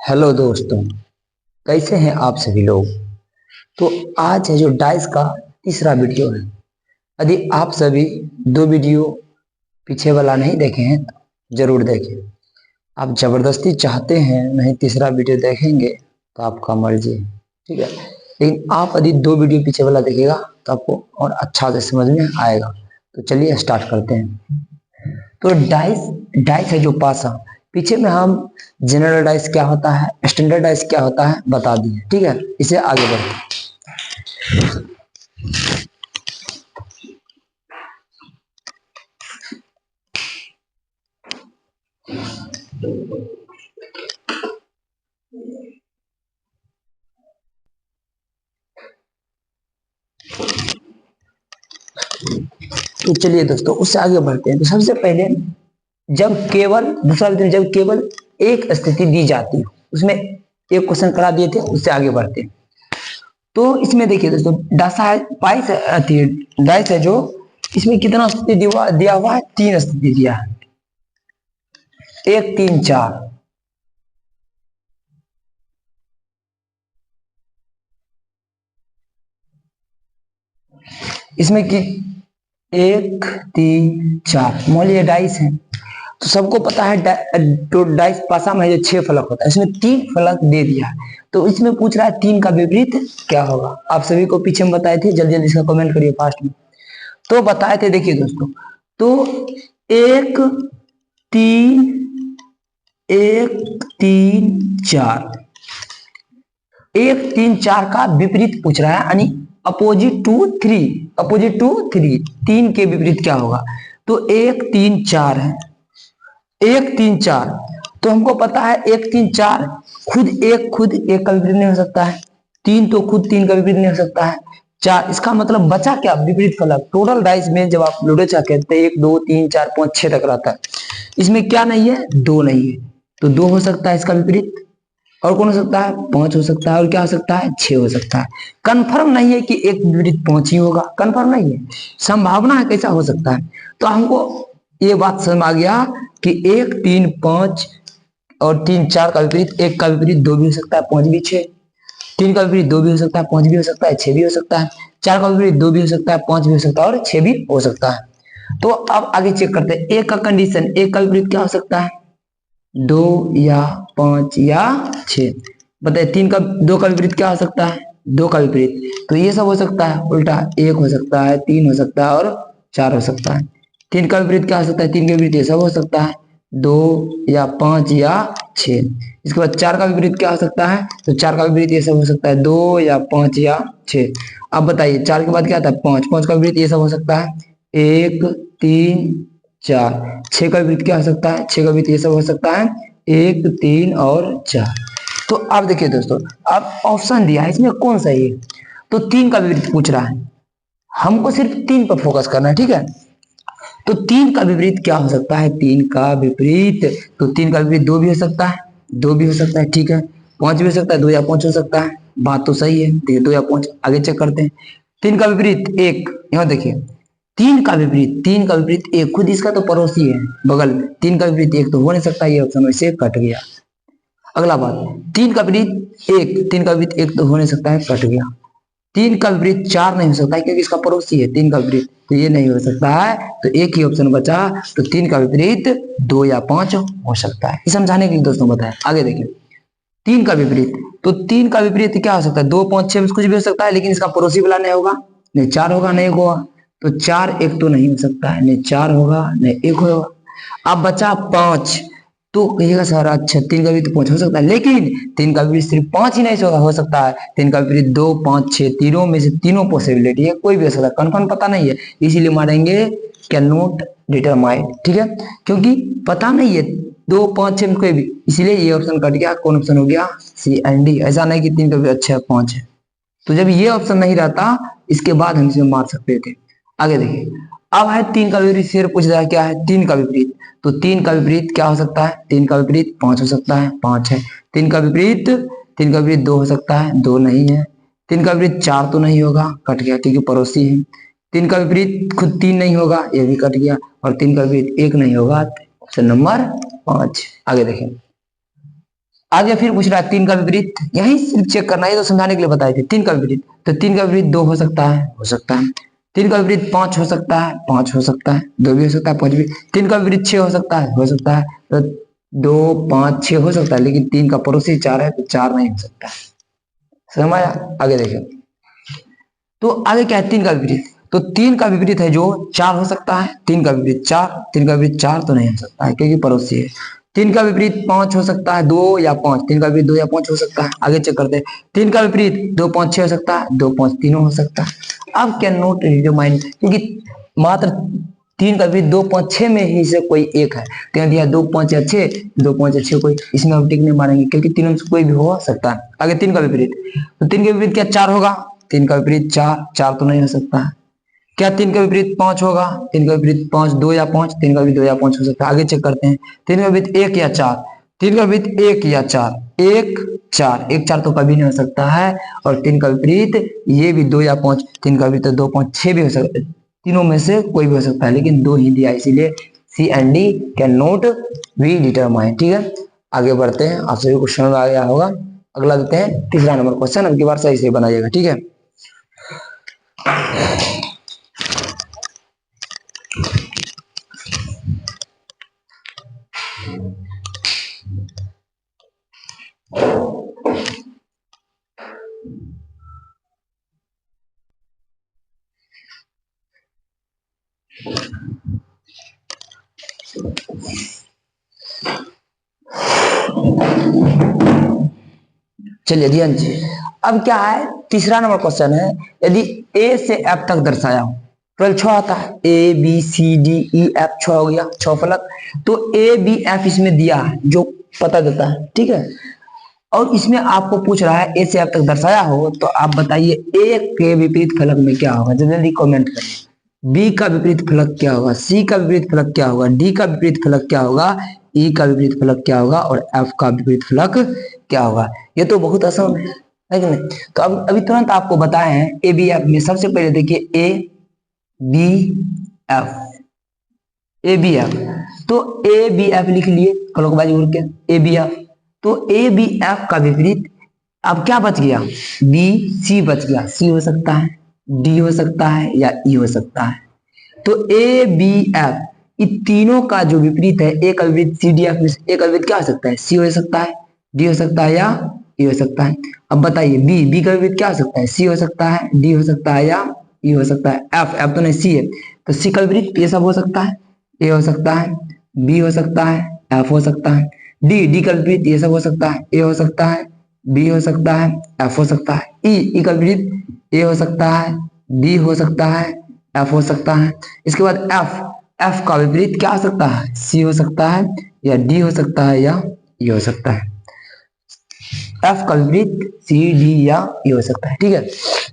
Hello दोस्तों, कैसे हैं आप सभी लोग। तो आज है जो डाइस का तीसरा वीडियो है। यदि आप सभी दो वीडियो पीछे वाला नहीं देखे हैं तो जरूर देखें। आप जबरदस्ती चाहते हैं नहीं तीसरा वीडियो देखेंगे तो आपका मर्जी है, ठीक है। लेकिन आप यदि दो वीडियो पीछे वाला देखेगा तो आपको और अच्छा से समझ में आएगा। तो चलिए स्टार्ट करते हैं। तो डाइस डाइस है जो पासा, पीछे में हम जनरल डाइस क्या होता है, स्टैंडर्ड डाइस क्या होता है बता दिए, ठीक है। इसे आगे बढ़ते हैं। तो चलिए दोस्तों उससे आगे बढ़ते हैं। तो सबसे पहले जब केवल दूसरा विधि में जब केवल एक स्थिति दी जाती है, उसमें एक क्वेश्चन करा दिए थे, उससे आगे बढ़ते हैं। तो इसमें देखिए दोस्तों डासा है पाइस आती है डाइस है जो इसमें कितना स्थिति दिया हुआ है, तीन स्थिति दिया है, 1 3 4। इसमें कि 1 3 4 मान लीजिए डाइस है। तो सबको पता है तो डाइस पासा में जो 6 फलक होता है, इसमें 3 फलक दे दिया है। तो इसमें पूछ रहा है 3 का विपरीत क्या होगा। आप सभी को पीछे में बताए थे, जल्दी जल्दी इसका कमेंट करिए फास्ट में। तो बताए थे, देखिए दोस्तों, तो 1 3 1 3 4 1 3 4 का विपरीत पूछ रहा है, यानी अपोजिट टू 3, अपोजिट टू 3, 3 के विपरीत क्या होगा। तो 1 3 4 है, 1 3 4। तो हमको पता है 1 3 4 खुद एक का विपरीत नहीं हो सकता है, 3 तो खुद 3 का विपरीत नहीं हो सकता है, 4। इसका मतलब बचा क्या, विपरीत फलक। टोटल डाइस में जब आप लूडो चाह कहते हैं 1 2 3 4 5 6 तक रहता है, इसमें क्या नहीं है, 2 नहीं है। तो 2 हो सकता है इसका विपरीत, और कौन हो सकता है, 5 हो सकता है, और क्या हो सकता है, 6 हो सकता है। कंफर्म नहीं है कि एक विपरीत 5 ही होगा, कंफर्म नहीं है, संभावना है कैसा हो सकता है। तो हमको ये बात समझ आ गया कि 1 3 5 और 3 4 का विपरीत, 1 का विपरीत 2 भी हो सकता है, 5 भी 6। 3 का विपरीत 2 भी हो सकता है, 5 भी हो सकता है, 6 भी हो सकता है। 4 का विपरीत 2 भी हो सकता है, 5 भी हो सकता है, और 6 भी हो सकता है। तो अब आगे चेक करते हैं। एक का कंडीशन, एक का विपरीत क्या हो सकता है, 2 या 5 या 6। बताइए 2 का विपरीत क्या हो सकता है, 2 का विपरीत। तो ये सब हो सकता है उल्टा, 1 हो सकता है, 3 हो सकता है, और 4 हो सकता है। 3 का विपरीत क्या हो सकता है, 3 का विपरीत ये सब हो सकता है, 2 या 5 या 6। इसके बाद 4 का विपरीत क्या हो सकता है, तो 4 का विपरीत ये सब हो सकता है, 2 या 5 या 6। अब बताइए 4 के बाद क्या आता है, 5। 5 का विपरीत ये सब हो सकता है, 1 3 4। 6 का विपरीत क्या हो सकता है, 6 का विपरीत ये सब हो सकता है, 1 3 और 4। तो अब देखिए दोस्तों, अब ऑप्शन दिया है, इसमें कौन सही है। तो 3 का विपरीत पूछ रहा है, हमको सिर्फ 3 पर फोकस करना है, ठीक है। तो 3 का विपरीत क्या हो सकता है, 3 का विपरीत, तो 3 का विपरीत 2 भी हो सकता है, 2 भी हो सकता है, ठीक है। 5 भी हो सकता है, 2 या 5 हो सकता है, बात तो सही है। देखिए 2 या 5 आगे चेक करते हैं। 3 का विपरीत 1, यहाँ देखिए 3 का विपरीत, 3 का विपरीत 1, खुद इसका तो पड़ोसी है बगल में। 3 का विपरीत 1 तो हो नहीं सकता, ये ऑप्शन वैसे कट गया। अगला बात, 3 का विपरीत 1, 3 का विपरीत 1 तो हो नहीं सकता है, कट गया। 3 का विपरीत 4 नहीं हो सकता है, क्योंकि इसका पड़ोसी है 3 का विपरीत, तो ये नहीं हो सकता है। तो एक ही ऑप्शन बचा, तो 3 का विपरीत 2 या 5 हो सकता है। ये समझाने के लिए दोस्तों बताया। आगे देखिए 3 का विपरीत, तो 3 का विपरीत क्या हो सकता है, 2 5 6 में कुछ भी हो सकता है, लेकिन इसका पड़ोसी वाला नहीं होगा, नहीं 4 होगा नहीं 1 होगा। तो 4 1 तो नहीं हो सकता है, नहीं 4 होगा नहीं 1 होगा। अब बचा 5, तो कहिएगा सर अच्छा 3 का विपरीत 5 हो सकता है, लेकिन 3 का विपरीत सिर्फ 5 ही नहीं हो सकता है। 3 का विपरीत 2 5 6, तीनों में से तीनों पॉसिबिलिटी है, कोई भी हो सकता है, कन्फर्म पता नहीं है, इसीलिए मारेंगे कैन नॉट डिटरमाइन, ठीक है, क्योंकि पता नहीं है 2 5 6 में कोई भी, इसीलिए ये ऑप्शन कट गया। कौन ऑप्शन हो गया, सी एंड डी। ऐसा नहीं कि 3 का भी अच्छा है 5 है। तो जब ये ऑप्शन नहीं रहता, इसके बाद हम इसमें मार सकते थे। आगे देखिए, अब है 3 का विपरीत, फिर पूछ रहा है क्या है, 3 का विपरीत। तो 3 का विपरीत क्या हो सकता है, 3 का विपरीत 5 हो सकता है, 5 है। 3 का विपरीत, 3 का विपरीत 2 हो सकता है, 2 नहीं है। 3 का विपरीत 4 तो नहीं होगा, कट गया क्योंकि पड़ोसी है। 3 का विपरीत खुद 3 नहीं होगा, ये भी कट गया, और 3 का विपरीत 1 नहीं होगा, ऑप्शन नंबर 5। आगे देखें, आगे फिर पूछ रहा है 3 का विपरीत, यही सिर्फ चेक करना है, तो समझाने के लिए बताए थे। 3 का विपरीत, तो 3 का विपरीत 2 हो सकता है, हो सकता है। 3 का विपरीत 5 हो सकता है, 5 हो सकता है, 2 भी हो सकता है, 5 भी। 3 का विपरीत 6 हो सकता है, हो सकता है। तो 2 5 6 हो सकता है, लेकिन 3 का पड़ोसी 4 है, तो 4 नहीं हो सकता। समझ आया? आगे देखें, तो आगे क्या है 3 का विपरीत, तो 3 का विपरीत है जो 4 हो सकता है, 3 का विपरीत 4, 3 का विपरीत 4 तो नहीं हो सकता है क्योंकि पड़ोसी है। 3 का विपरीत 5 हो सकता है, 2 या 5, 3 का विपरीत 2 या 5 हो सकता है। आगे चेक करते हैं, 3 का विपरीत 2 5 6 हो सकता है, 2 5 तीनों हो सकता है। अब कैन नॉट डिटरमाइन, क्योंकि मात्र 3 का विपरीत 2 5 6 में ही से कोई एक है, तो यहाँ दिया 2 5 या 6, 2 5 या 6 कोई, इसमें हम टिक नहीं मारेंगे क्योंकि तीनों में से कोई भी हो सकता है। आगे 3 का विपरीत, तो 3 के विपरीत क्या 4 होगा, 3 का विपरीत 4, 4 तो नहीं हो सकता है। क्या 3 का विपरीत 5 होगा, 3 का विपरीत 5, 2 या 5, 3 का विपरीत 2 या 5 हो सकता है। आगे चेक करते हैं, 3 का विपरीत 1 या 4, 3 का विपरीत 1 या 4, 1 4, 1 4 तो कभी नहीं हो सकता है। और 3 का विपरीत ये भी 2 या 5, 3 का विपरीत 2 5 6 भी हो सकता है, तीनों में से कोई भी हो सकता है, लेकिन 2 ही दिया, इसीलिए C and D can not be determine. ठीक है, आगे बढ़ते हैं, आप सभी क्वेश्चन में आ गया होगा। अगला देते हैं तीसरा नंबर क्वेश्चन, अब की बार सही से बनाइएगा। ठीक है, चलिए ध्यान जी, अब क्या है तीसरा नंबर क्वेश्चन है, यदि ए से एफ तक दर्शाया हो, 12 6 आता है, A B C D E F 6 हो गया, 6 फलक, तो ए बी एफ इसमें दिया है जो पता देता है। ठीक है, और इसमें आपको पूछ रहा है ए से एफ तक दर्शाया हो, तो आप बताइए ए के विपरीत फलक में क्या होगा, जल्दी कमेंट करिए। बी का विपरीत फलक क्या होगा, सी का विपरीत फलक क्या होगा, डी का विपरीत फलक क्या होगा, ई का विपरीत फलक क्या होगा, और एफ का विपरीत फलक क्या होगा। ये तो बहुत आसान है कि नहीं? तो अब अभी तुरंत आपको बताए हैं ए बी एफ में, सबसे पहले देखिए A B F, A B F, तो ए बी एफ लिख लिए क्लॉकवाइज उड़ के, ए बी एफ, तो ए बी एफ का विपरीत अब क्या बच गया, बी सी बच गया, सी हो सकता है, डी हो सकता है, या ई हो सकता है। तो ए बी एफ इन तीनों का जो विपरीत है, ए का विपरीत सी डी एफ में ए का विपरीत क्या हो सकता है, सी हो सकता है, डी हो सकता है, या ई हो सकता है। अब बताइए बी, बी का विपरीत क्या हो सकता है, सी हो सकता है, डी हो सकता है, या ई हो सकता है। एफ, एफ तो नहीं सी है, तो सी का विपरीत ये सब हो सकता है, ए हो सकता है, बी हो सकता है, एफ हो सकता है। डी, डी का विपरीत ये सब हो सकता है, ए हो सकता है, बी हो सकता है, एफ हो सकता है। ई, ई का विपरीत ए हो सकता है, बी हो सकता है, एफ हो सकता है। इसके बाद एफ, एफ का विपरीत क्या हो सकता है, सी हो सकता है, या डी हो सकता है, या ई हो सकता है। एफ का विपरीत सी डी या ई हो सकता है। ठीक है,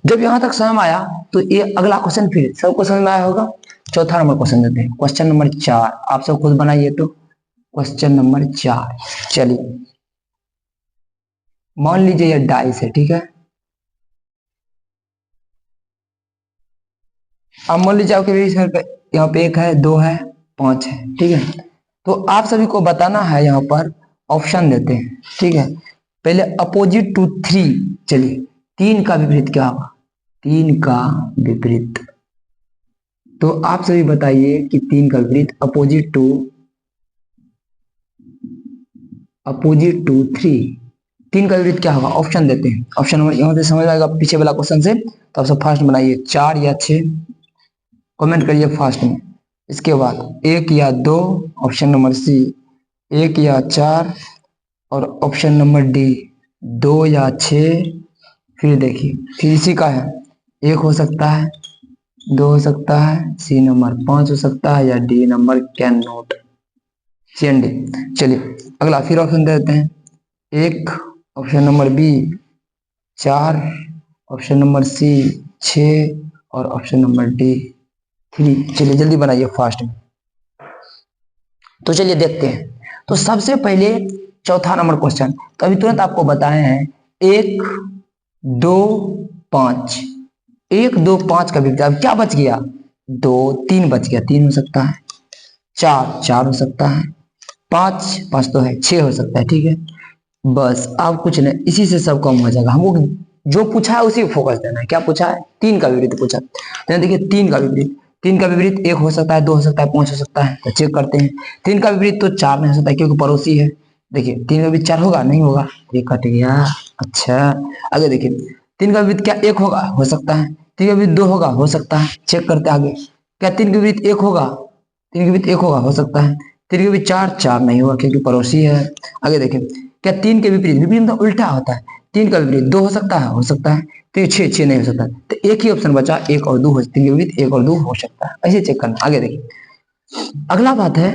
जब यहां तक समझ में आया तो ये अगला क्वेश्चन फिर सबको समझ में आया होगा। चौथा नंबर क्वेश्चन देते हैं, क्वेश्चन नंबर 4, आप सब खुद बनाइए। तो क्वेश्चन नंबर 4, चलिए मान लीजिए ये डाइस है। ठीक है, अब मान लीजिए आपके यहाँ पे 1 है, 2 है, 5 है। ठीक है, तो आप सभी को बताना है, यहाँ पर ऑप्शन देते हैं। ठीक है, पहले अपोजिट टू 3, चलिए 3 का विपरीत क्या होगा, 3 का विपरीत, तो आप सभी बताइए कि 3 का विपरीत अपोजिट टू 3, 3 का विपरीत क्या होगा, ऑप्शन देते हैं। ऑप्शन नंबर यहाँ से समझ आएगा पीछे वाला क्वेश्चन से, तो आप सब फास्ट बनाइए, 4 या 6 कमेंट करिए फास्ट में। इसके बाद 1 या 2, ऑप्शन नंबर सी 1 या 4, और ऑप्शन नंबर डी 2 या 6। फिर देखिए फिर इसी का है, 1 हो सकता है, 2 हो सकता है, सी नंबर 5 हो सकता है, या D number can not, C and D. चलिए अगला फिर ऑप्शन दे देते हैं, 1, option number B 4, option number C 6, और ऑप्शन नंबर डी 3। चलिए जल्दी बनाइए फास्ट में। तो चलिए देखते हैं, तो सबसे पहले चौथा नंबर क्वेश्चन, तो अभी तुरंत आपको बताए हैं 1 2 5, 1 2 5 का विपरीत, अब क्या बच गया, 2 3 बच गया, 3 हो सकता है, 4 4 हो सकता है, 5 5 तो है, 6 हो सकता है। ठीक है, बस अब कुछ नहीं, इसी से सब कम हो जाएगा। हमको जो पूछा है उसी पे फोकस देना है। क्या पूछा है, 3 का विपरीत पूछा। तो देखिए 3 का विपरीत, 3 का विपरीत 1 हो सकता है, 2 हो सकता है, 5 हो सकता है। तो चेक करते हैं। 3 का विपरीत तो 4 नहीं हो सकता क्योंकि पड़ोसी है। देखिए 3 का विपरीत 4 होगा, नहीं होगा, ये कट गया। अच्छा, आगे देखिए 3 का विपरीत क्या 1 होगा, हो सकता है। 3 का विपरीत 2 होगा, हो सकता है। चेक करते आगे, क्या 3 के विपरीत 1 होगा, 3 के विपरीत 1 होगा, हो सकता है। 3 के विपरीत 4 4 नहीं होगा क्योंकि पड़ोसी है। आगे देखें, क्या 3 के विपरीत, विपरीत मतलब उल्टा होता है। 3 का विपरीत 2 हो सकता है, हो सकता है। तो 6 6 नहीं हो सकता, तो एक ही ऑप्शन बचा, 1 और 2 हो, 3 के विपरीत 1 और 2 हो सकता है। ऐसे चेक करना। आगे देखिए अगला बात है,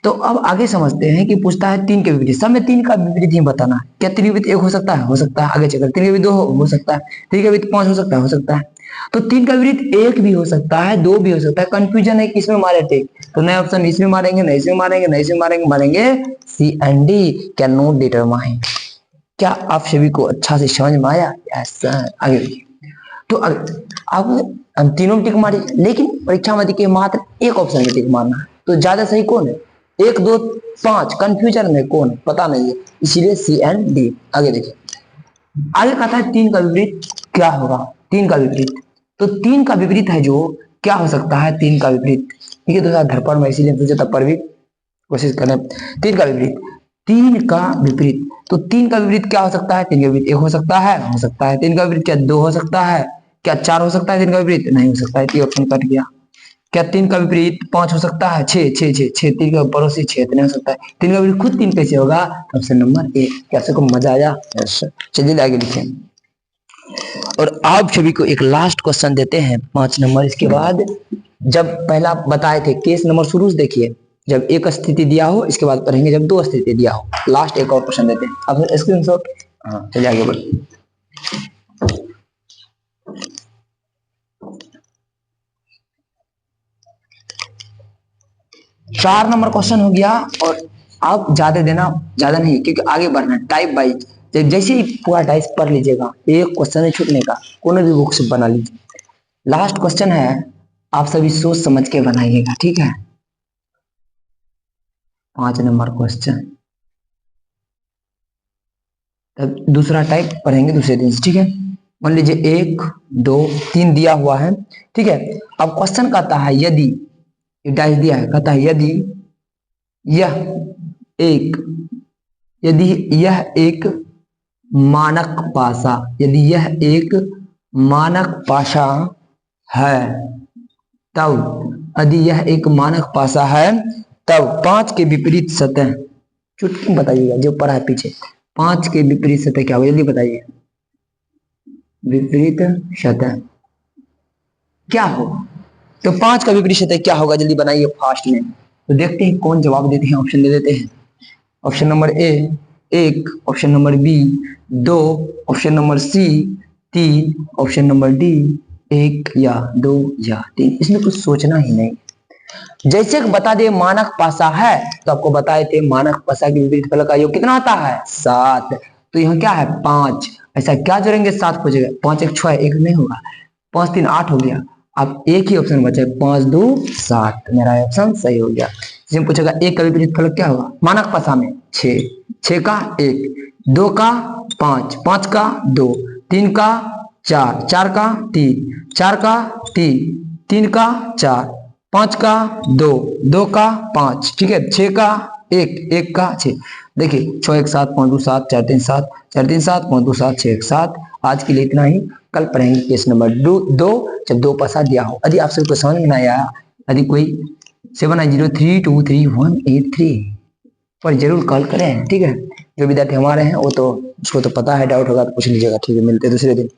तो अब आगे समझते हैं कि पूछता है 3 के विपरीत, सब में 3 का विपरीत ही बताना है। क्या 3 के विपरीत 1 हो सकता है, हो सकता है। आगे चेक कर, 3 के विपरीत 2 हो सकता है, 3 के विपरीत 5 हो सकता है, हो सकता है। तो 3 का विपरीत 1 भी हो सकता है, 2 भी हो सकता है। कंफ्यूजन है किसमें मारे थे, तो नए ऑप्शन इसमें मारेंगे, नहीं इसमें मारेंगे, नहीं इसमें मारेंगे, मारेंगे C and D. Can not determine. क्या आप सभी को अच्छा से समझ में आया? यस। आगे देखिए, तो अब हम तीनों में टिक मारी, लेकिन परीक्षा में देखिए मात्र एक ऑप्शन में टिक मारना है। तो ज्यादा सही कौन है, 1 2 5, कंफ्यूजन में कौन है पता नहीं है, इसीलिए सी एंड डी। आगे देखिए, आगे कहता है 3 का विपरीत क्या होगा। 3 का विपरीत, तो 3 का विपरीत है जो, क्या हो सकता है 3 का विपरीत। ठीक है, तो धरपड़ में इसीलिए पूछा तब पर भी कोशिश करें। 3 का विपरीत, 3 का विपरीत, तो 3 का विपरीत क्या हो सकता है, 3 का विपरीत 1 हो सकता है, हो सकता है। 3 का विपरीत क्या 2 हो सकता है, क्या 4 हो सकता है, 3 का विपरीत नहीं हो सकता है, ऑप्शन कट गया। क्या 3 का विपरीत 5 हो सकता है, 6 6 6 6, 3 का पड़ोसी 6 नहीं हो सकता है। 3 का विपरीत खुद 3 कैसे होगा, ऑप्शन नंबर ए। कैसे को मजा आया? चलिए आगे लिखें, और आप सभी को एक लास्ट क्वेश्चन देते हैं 5 नंबर। इसके बाद जब पहला बताए थे केस नंबर शुरू से देखिए, जब एक स्थिति दिया हो, इसके बाद पढ़ेंगे जब 2 स्थिति दिया हो। लास्ट एक और क्वेश्चन देते हैं, अब स्क्रीनशॉट। हाँ चलिए आगे बढ़िए। 4 नंबर क्वेश्चन हो गया, और आप ज्यादा देना, ज्यादा नहीं क्योंकि आगे बढ़ना टाइप वाइज। जैसे ही पूरा टाइप पढ़ लीजिएगा, एक क्वेश्चन नहीं छूटने का, कोनो भी बुक से बना लीजिए। लास्ट क्वेश्चन है, आप सभी सोच समझ के बनाइएगा, ठीक है। 5 नंबर क्वेश्चन, तब दूसरा टाइप पढ़ेंगे दूसरे दिन, ठीक है। मान लीजिए 1 2 3 दिया हुआ है, ठीक है। अब क्वेश्चन कहता है यदि, डाइस दिया है, कहता है यदि यह एक, यदि यह एक मानक पासा, यदि यह एक मानक पासा है, तब यदि यह एक मानक पासा है, तब 5 के विपरीत सतह, चुटकी बताइएगा जो पढ़ा है पीछे, 5 के विपरीत सतह क्या होगा जल्दी बताइए। विपरीत सतह क्या होगा, तो 5 का विपरीत सतह क्या होगा, जल्दी बनाइए फास्ट में। तो देखते हैं कौन जवाब देते हैं, ऑप्शन दे देते हैं। Option number A 1, option number B 2, option number C 3, option number D 1 या 2 या 3। इसमें कुछ सोचना ही नहीं। जैसे बता दे मानक पासा है, तो आपको बताए थे मानक पासा के विपरीत फलक का योग कितना आता है, 7। तो यहाँ क्या है 5, ऐसा क्या जोड़ेंगे 7 को जगह, 5 1 6 1 नहीं होगा, 5 3 8 हो गया। अब एक ही ऑप्शन बचा, 5 2 7, मेरा ऑप्शन सही हो गया। जिसमें पूछेगा एक का विपरीत फलक क्या होगा मानक पासा में, 6 6 का 1, 2 का 5, 5 का 2, 3 का 4, 4 का 3, 4 का 3, 3 का 4, 5 का 2, 2 का 5, ठीक है, 6 का 1, 1 का 6। देखिए 6 1 7 5 2 7 4 3 7 4 3 7 5 2 7 6 1 7। आज के लिए इतना ही, कल पढ़ेंगे केस नंबर 2 जब 2 पासा दिया हो। यदि आप सबको समझ में नहीं आया, यदि कोई 7903231883 पर जरूर कॉल करें, ठीक है। जो विद्यार्थी हमारे हैं वो तो उसको तो पता है, डाउट होगा तो पूछ लीजिएगा, ठीक है। मिलते हैं दूसरे दिन।